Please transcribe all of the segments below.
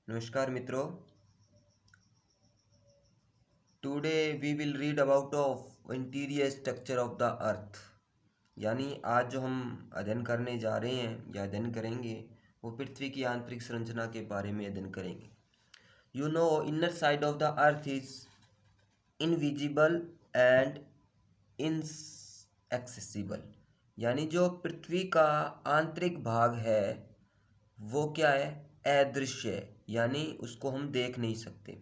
नमस्कार मित्रों। Today we will read about of interior structure of the earth. यानी आज जो हम अध्ययन करने जा रहे हैं या अध्ययन करेंगे वो पृथ्वी की आंतरिक संरचना के बारे में अध्ययन करेंगे। You know inner side of the earth is invisible and inaccessible. यानी जो पृथ्वी का आंतरिक भाग है वो क्या है? अदृश्य है, यानी उसको हम देख नहीं सकते।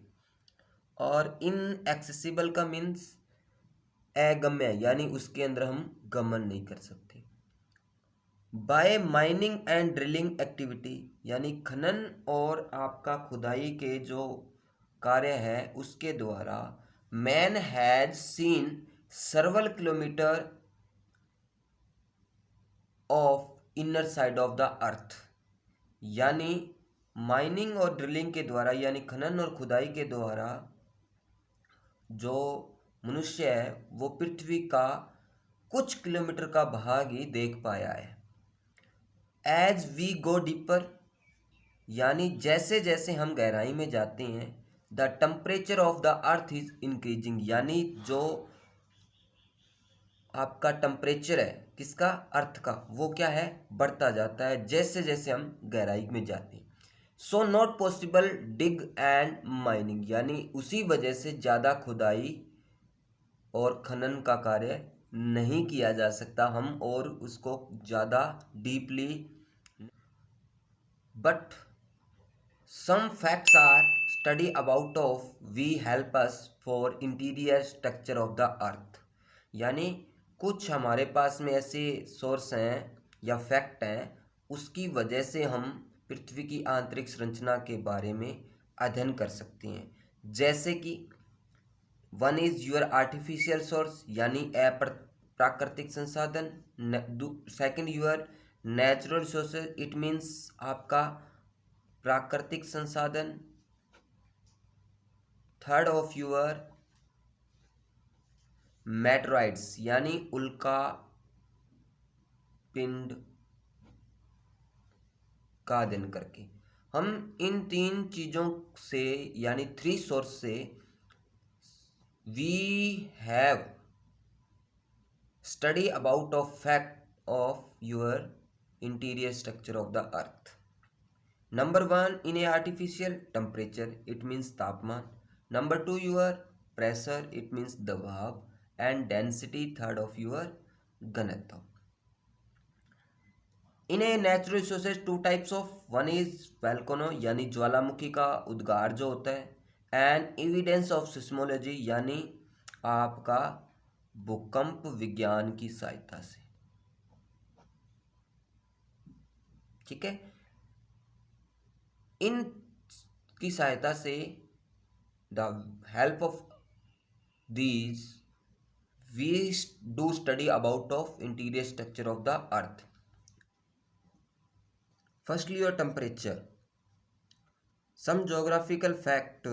और इनएक्सेसिबल का मीन्स अगम्य, यानी उसके अंदर हम गमन नहीं कर सकते। By mining and drilling activity, यानी खनन और आपका खुदाई के जो कार्य है उसके द्वारा man has seen सर्वल kilometre of inner side of the earth. यानी माइनिंग और ड्रिलिंग के द्वारा, यानी खनन और खुदाई के द्वारा जो मनुष्य है वो पृथ्वी का कुछ किलोमीटर का भाग ही देख पाया है। एज वी गो डीपर, यानी जैसे जैसे हम गहराई में जाते हैं, the temperature of the earth is increasing, यानी जो आपका टेम्परेचर है किसका? अर्थ का, वो क्या है? बढ़ता जाता है जैसे जैसे हम गहराई में जाते हैं। So not possible dig and mining, यानी उसी वजह से ज़्यादा खुदाई और खनन का कार्य नहीं किया जा सकता हम, और उसको ज़्यादा deeply. But some facts are study about of we help us for interior structure of the earth. यानी कुछ हमारे पास में ऐसे सोर्स हैं या फैक्ट हैं, उसकी वजह से हम पृथ्वी की आंतरिक संरचना के बारे में अध्ययन कर सकते हैं। जैसे कि one is your artificial source, यानी प्राकृतिक संसाधन। Second your natural resources, it means आपका प्राकृतिक संसाधन। थर्ड ऑफ योर मेटेराइट्स, यानी उल्का पिंड का अध्ययन करके हम इन तीन चीज़ों से, यानी थ्री सोर्स से we have study about of fact of your interior structure of the earth. Number one, in a artificial temperature, it means तापमान। Number two, your pressure, it means दबाव। And density, third of your घनत्व। In a natural resources two types of, one is volcano, यानी ज्वालामुखी का उद्गार जो होता है। एंड एविडेंस ऑफ सिस्मोलॉजी, यानी आपका भूकंप विज्ञान की सहायता से। ठीक है, इन की सहायता से, the help of these we do study about of interior structure of the earth. Firstly your temperature, some geographical fact,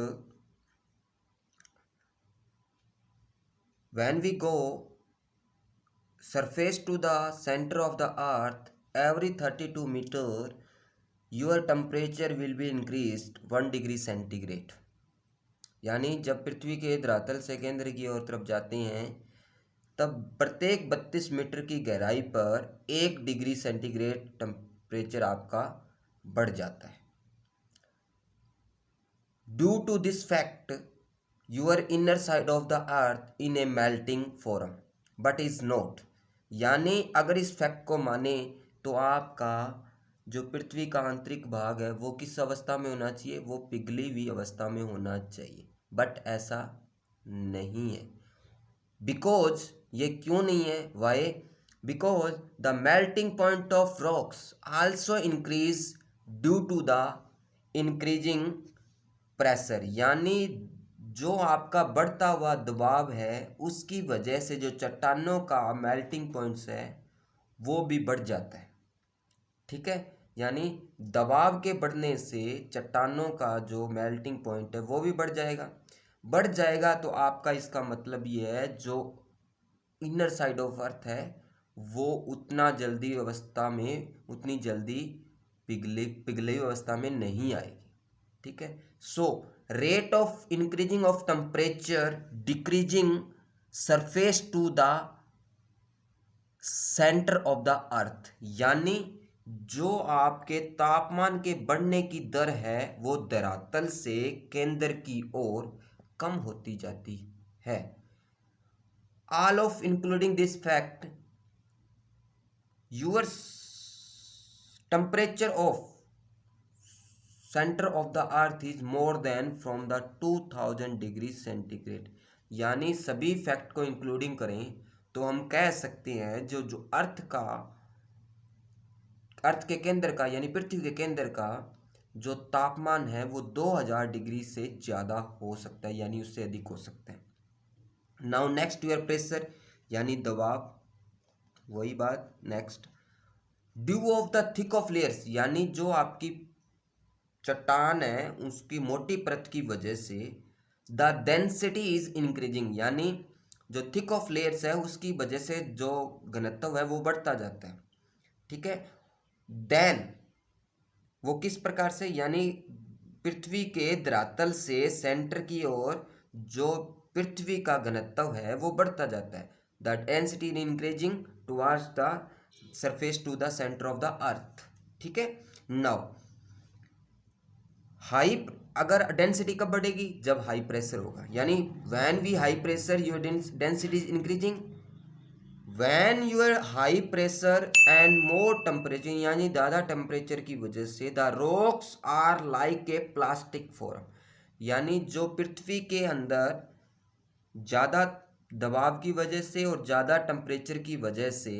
when we go surface to the center of the earth every 32 meter, your temperature will be increased 1 degree centigrade। यानी जब पृथ्वी के धरातल से केंद्र की ओर तरफ जाते हैं तब प्रत्येक 32 मीटर की गहराई पर 1 डिग्री सेंटीग्रेड टेम्परेचर आपका बढ़ जाता है। Due to this fact your inner side of the earth in a melting form but is not, यानी अगर इस फैक्ट को माने तो आपका जो पृथ्वी का आंतरिक भाग है वो किस अवस्था में होना चाहिए? वो पिघली हुई अवस्था में होना चाहिए, बट ऐसा नहीं है। बिकॉज ये क्यों नहीं है? Why? Because the melting point of rocks also increase due to the increasing pressure, यानी जो आपका बढ़ता हुआ दबाव है उसकी वजह से जो चट्टानों का मेल्टिंग पॉइंट्स है वो भी बढ़ जाता है। ठीक है, यानी दबाव के बढ़ने से चट्टानों का जो मेल्टिंग पॉइंट है वो भी बढ़ जाएगा तो आपका इसका मतलब ये है जो इनर साइड ऑफ अर्थ है वो उतनी जल्दी पिघली अवस्था में नहीं आएगी। ठीक है। So rate of increasing of temperature decreasing surface to the centre of the earth, यानी जो आपके तापमान के बढ़ने की दर है वो धरातल से केंद्र की ओर कम होती जाती है। All of including this fact your temperature of centre of the earth is more than from the 2000 degree centigrade, यानी सभी फैक्ट को इंक्लूडिंग करें तो हम कह सकते हैं जो जो अर्थ के केंद्र का यानी पृथ्वी के केंद्र का जो तापमान है वो 2000 डिग्री से ज़्यादा हो सकता है, यानी उससे अधिक हो सकता है। नाउ नेक्स्ट योर प्रेशर यानी दबाव, वही बात next. Due of the thick of layers, यानी जो आपकी चट्टान है उसकी मोटी परत की वजह से द डेंसिटी इज इंक्रीजिंग, यानी जो थिक ऑफ लेयर्स है उसकी वजह से जो घनत्व है वो बढ़ता जाता है, ठीक है। देन वो किस प्रकार से, यानी पृथ्वी के धरातल से सेंटर की ओर जो पृथ्वी का घनत्व है वो बढ़ता जाता है। The density in increasing towards the surface to the centre of the earth, ठीक है। नाउ हाई, अगर डेंसिटी कब बढ़ेगी, जब हाई प्रेशर होगा, यानी when we high pressure your density is increasing, when your high pressure and more temperature, यानी ज़्यादा टेम्परेचर की वजह से the rocks are like a plastic form, यानी जो पृथ्वी के अंदर ज़्यादा दबाव की वजह से और ज़्यादा टेम्परेचर की वजह से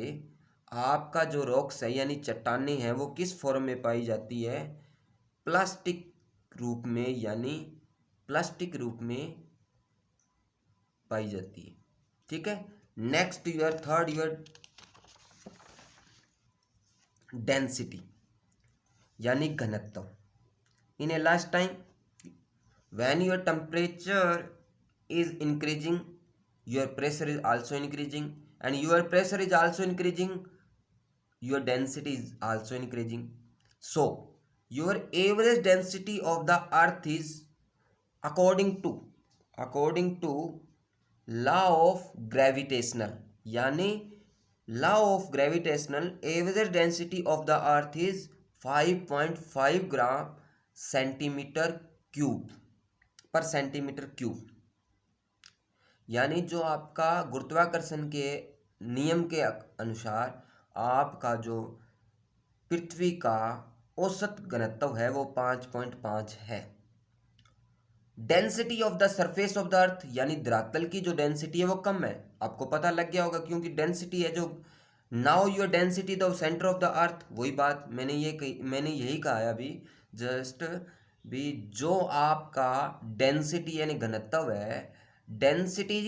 आपका जो रॉक्स है यानी चट्टानें हैं वो किस फॉर्म में पाई जाती है, प्लास्टिक रूप में, यानी प्लास्टिक रूप में पाई जाती है, ठीक है। Next your third your density यानी घनत्व। In a last time when your temperature is increasing your pressure is also increasing and your pressure is also increasing your density is also increasing. So your average density of the earth is according to law of gravitational, यानी law of gravitational average density of the earth is 5.5 gram centimetre cube पर centimetre cube, यानी जो आपका गुरुत्वाकर्षण के नियम के अनुसार आपका जो पृथ्वी का औसत घनत्व है वो 5.5 है। Density of the surface of the earth, यानी धरातल की जो डेंसिटी है वो कम है, आपको पता लग गया होगा क्योंकि डेंसिटी है जो now your density the centre of the अर्थ, वही बात मैंने यही कहा है अभी जस्ट भी, जो आपका डेंसिटी यानी घनत्व है, density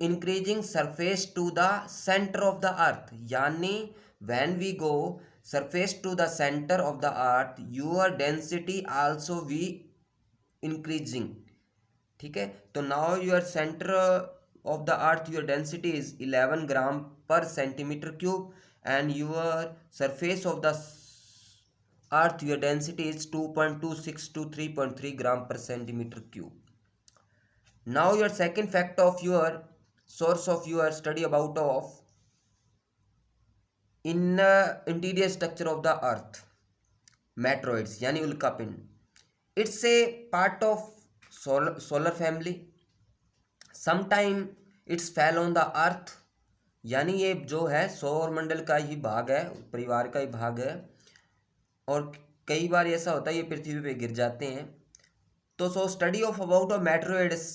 increasing surface to the centre of the earth, यानी when we go surface to the center of the earth your density also be increasing, ठीक है। तो now your center of the earth your density is 11 ग्राम पर centimetre cube and your surface of the earth your density is 2.26 to 3.3 ग्राम पर centimetre cube. now your second fact of your source of your study about of in interior structure of the earth meteoroids यानी उल्कापिंड, it's a part of solar family, sometime it's fell on the earth, यानी ये जो है सौर मंडल का ही भाग है, परिवार का ही भाग है, और कई बार ऐसा होता है ये पृथ्वी पे गिर जाते हैं। तो so study of about of meteoroids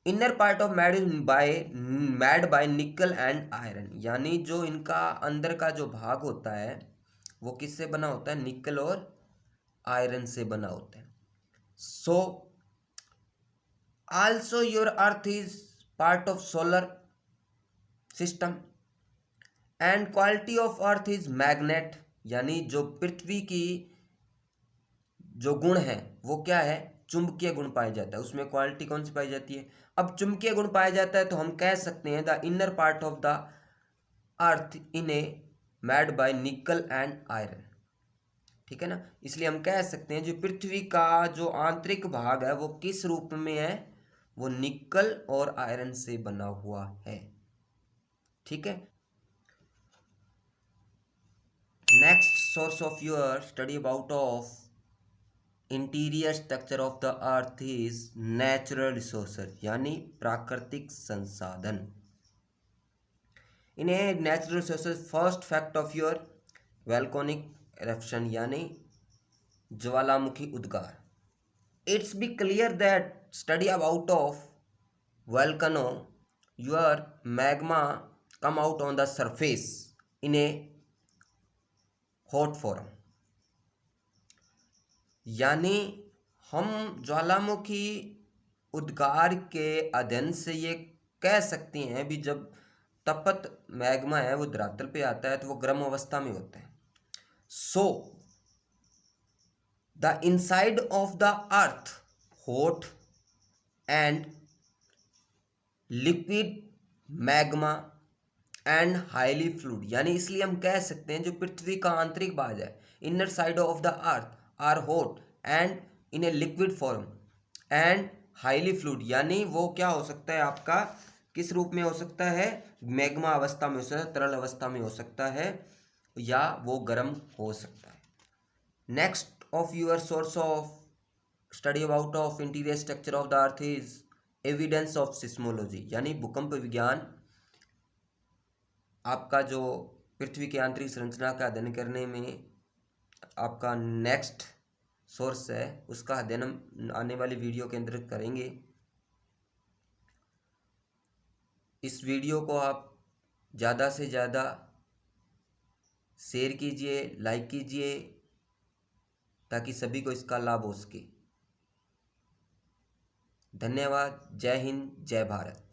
inner part of made by निकल एंड आयरन, यानी जो इनका अंदर का जो भाग होता है वो किससे बना होता है, निकल और आयरन से बना होता है। So also your earth is part of solar system and quality of earth is magnet, यानी जो पृथ्वी की जो गुण है वो क्या है, चुंबकीय गुण पाया जाता है, उसमें क्वालिटी कौन सी पाई जाती है, अब चुंबकीय गुण पाया जाता है तो हम कह सकते हैं the inner part of the earth in A made by निकल एंड आयरन, ठीक है ना। इसलिए हम कह सकते हैं जो पृथ्वी का जो आंतरिक भाग है वो किस रूप में है, वो निकल और आयरन से बना हुआ है। ठीक है। Next source of your study about of interior structure of the earth is natural resources, यानी प्राकृतिक संसाधन। इन्हें natural resources first fact of your volcanic eruption, यानी ज्वालामुखी उद्गार। It's be clear that study about of volcano your magma come out on the surface in a hot form, यानी हम ज्वालामुखी उद्गार के अध्ययन से ये कह सकते हैं भी जब तपत मैग्मा है वो धरातल पे आता है तो वो गर्म अवस्था में होता है। So the inside of the earth hot and liquid magma and highly fluid, यानी इसलिए हम कह सकते हैं जो पृथ्वी का आंतरिक भाग है, inner side of the earth are hot and in a liquid form and highly fluid, यानी वो क्या हो सकता है आपका किस रूप में हो सकता है, मैग्मा अवस्था में हो सकता है, तरल अवस्था में हो सकता है, या वो गर्म हो सकता है। Next of your source of study about of interior structure of the earth is evidence of seismology, यानी भूकंप विज्ञान आपका जो पृथ्वी की आंतरिक संरचना का अध्ययन करने में आपका नेक्स्ट सोर्स है, उसका अध्ययन हम आने वाली वीडियो के अंदर करेंगे। इस वीडियो को आप ज़्यादा से ज़्यादा शेयर कीजिए, लाइक कीजिए, ताकि सभी को इसका लाभ हो सके। धन्यवाद। जय हिंद, जय भारत।